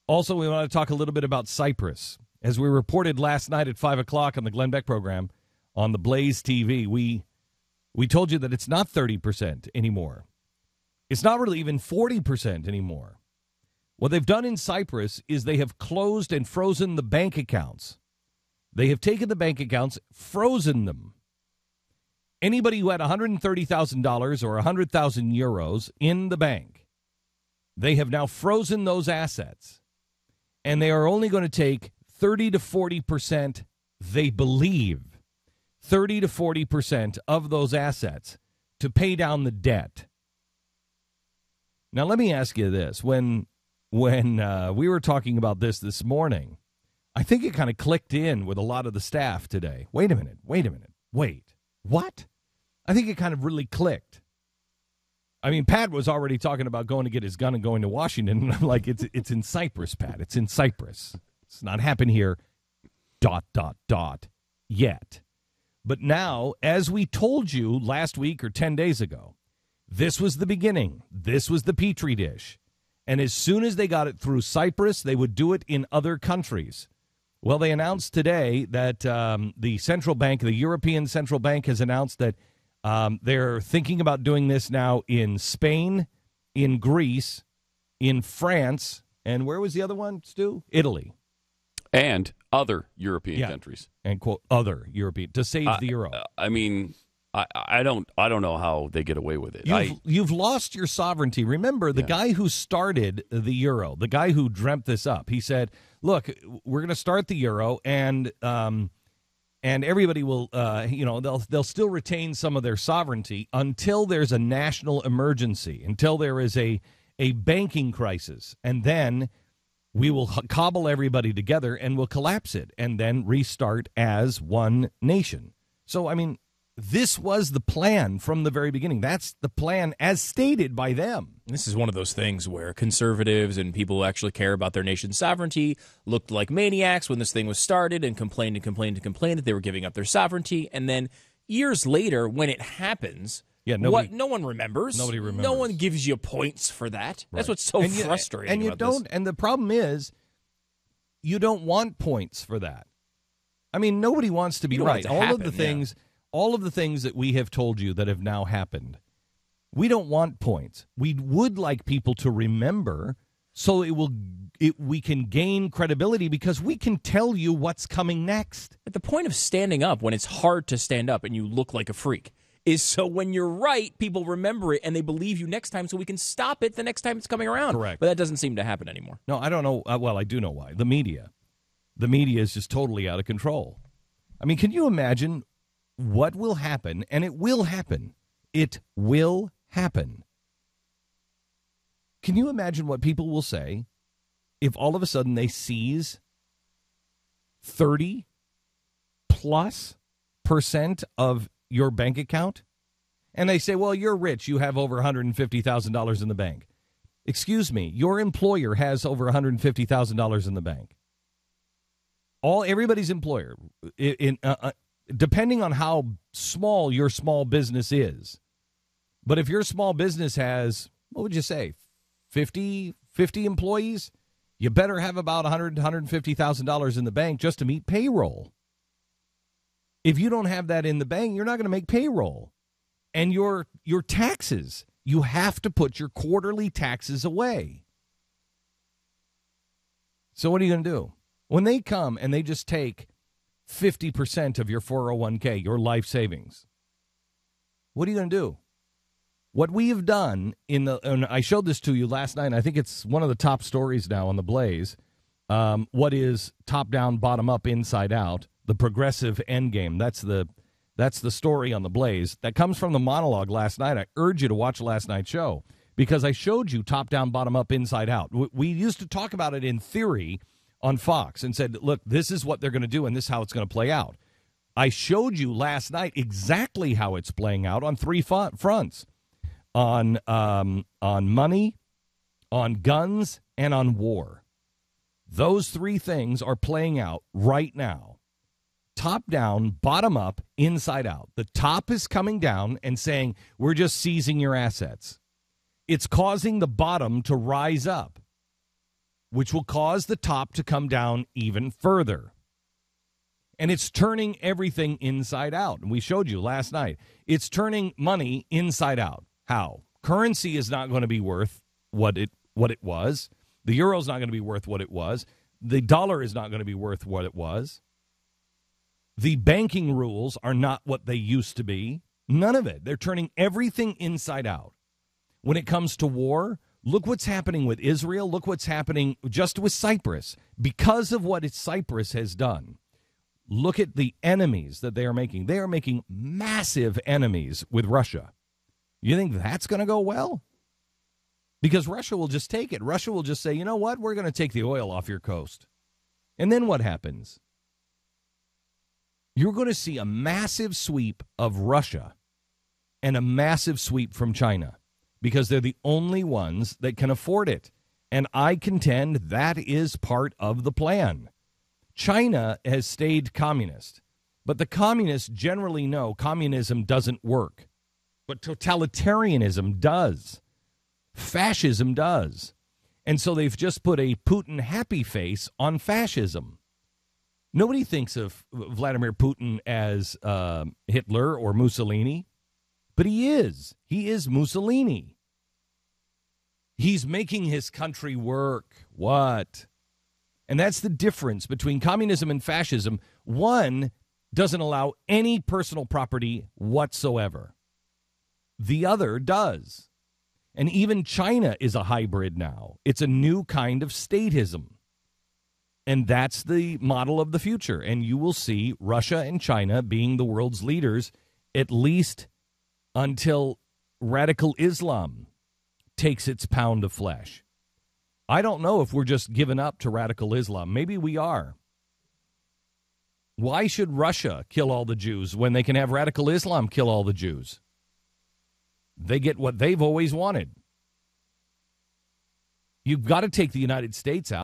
Also, we want to talk a little bit about Cyprus. As we reported last night at 5 o'clock on the Glenn Beck program on TheBlazeTV, we told you that it's not 30% anymore. It's not really even 40% anymore. What they've done in Cyprus is they have closed and frozen the bank accounts. They have taken the bank accounts, frozen them. Anybody who had $130,000 or 100,000 euros in the bank, they have now frozen those assets. And they are only going to take 30 to 40%, they believe, 30 to 40% of those assets to pay down the debt. Now, let me ask you this. When we were talking about this morning, I think it kind of clicked in with a lot of the staff today. Wait a minute. What? I think it kind of really clicked. I mean, Pat was already talking about going to get his gun and going to Washington. And I'm like, it's in Cyprus, Pat. It's in Cyprus. It's not happened here, ... yet. But now, as we told you last week or 10 days ago, this was the beginning. This was the Petri dish. And as soon as they got it through Cyprus, they would do it in other countries. Well, they announced today that the central bank, the European Central Bank, has announced that they're thinking about doing this now in Spain, in Greece, in France, and where was the other one, Stu? Italy. And other European countries. And, quote, other European, to save the euro. I mean, I don't know how they get away with it. You've lost your sovereignty. Remember, the guy who started the euro, the guy who dreamt this up, he said, look, we're going to start the euro, and everybody will, they'll still retain some of their sovereignty until there's a national emergency, until there is a banking crisis, and then we will cobble everybody together and we'll collapse it and then restart as one nation. So, I mean, this was the plan from the very beginning. That's the plan as stated by them. This is one of those things where conservatives and people who actually care about their nation's sovereignty looked like maniacs when this thing was started and complained that they were giving up their sovereignty. And then years later, when it happens, no one remembers. Nobody remembers. No one gives you points for that. Right. That's what's so frustrating. And you about don't. This. And the problem is, you don't want points for that. I mean, nobody wants to be right. All of the things that we have told you that have now happened, we don't want points. We would like people to remember, so we can gain credibility because we can tell you what's coming next. But the point of standing up when it's hard to stand up and you look like a freak is so when you're right, people remember it and they believe you next time so we can stop it the next time it's coming around. Correct. But that doesn't seem to happen anymore. No, I don't know. Well, I do know why. The media is just totally out of control. I mean, can you imagine what will happen? And it will happen. It will happen. Can you imagine what people will say if all of a sudden they seize 30+% of your bank account? And they say, well, you're rich. You have over $150,000 in the bank. Excuse me. Your employer has over $150,000 in the bank. Everybody's employer, depending on how small your small business is. But if your small business has, what would you say, 50 employees, you better have about $150,000 in the bank just to meet payroll. If you don't have that in the bank, you're not going to make payroll. And your taxes, you have to put your quarterly taxes away. So what are you going to do? When they come and they just take 50% of your 401k, your life savings, what are you going to do? What we have done and I showed this to you last night, and I think it's one of the top stories now on The Blaze, what is top down, bottom up, inside out, the progressive endgame. That's the story on The Blaze. That comes from the monologue last night. I urge you to watch last night's show because I showed you top down, bottom up, inside out. We used to talk about it in theory on Fox and said, look, this is what they're going to do and this is how it's going to play out. I showed you last night exactly how it's playing out on three fronts. On money, on guns, and on war. Those three things are playing out right now. Top down, bottom up, inside out. The top is coming down and saying, we're just seizing your assets. It's causing the bottom to rise up. which will cause the top to come down even further. And it's turning everything inside out. And we showed you last night. It's turning money inside out. How? Currency is not going to be worth what it was. The euro is not going to be worth what it was. The dollar is not going to be worth what it was. The banking rules are not what they used to be. None of it. They're turning everything inside out. When it comes to war, look what's happening with Israel. Look what's happening just with Cyprus. Because of what Cyprus has done, look at the enemies that they are making. They are making massive enemies with Russia. You think that's going to go well? Because Russia will just take it. Russia will just say, you know what? We're going to take the oil off your coast. And then what happens? You're going to see a massive sweep of Russia and a massive sweep from China because they're the only ones that can afford it. And I contend that is part of the plan. China has stayed communist, but the communists generally know communism doesn't work. But totalitarianism does. Fascism does. And so they've just put a Putin happy face on fascism. Nobody thinks of Vladimir Putin as Hitler or Mussolini, but he is. He is Mussolini. He's making his country work. What? And that's the difference between communism and fascism. One doesn't allow any personal property whatsoever. The other does. And even China is a hybrid now. It's a new kind of statism. And that's the model of the future. And you will see Russia and China being the world's leaders, at least until radical Islam takes its pound of flesh. I don't know if we're just giving up to radical Islam. Maybe we are. Why should Russia kill all the Jews when they can have radical Islam kill all the Jews? They get what they've always wanted. You've got to take the United States out.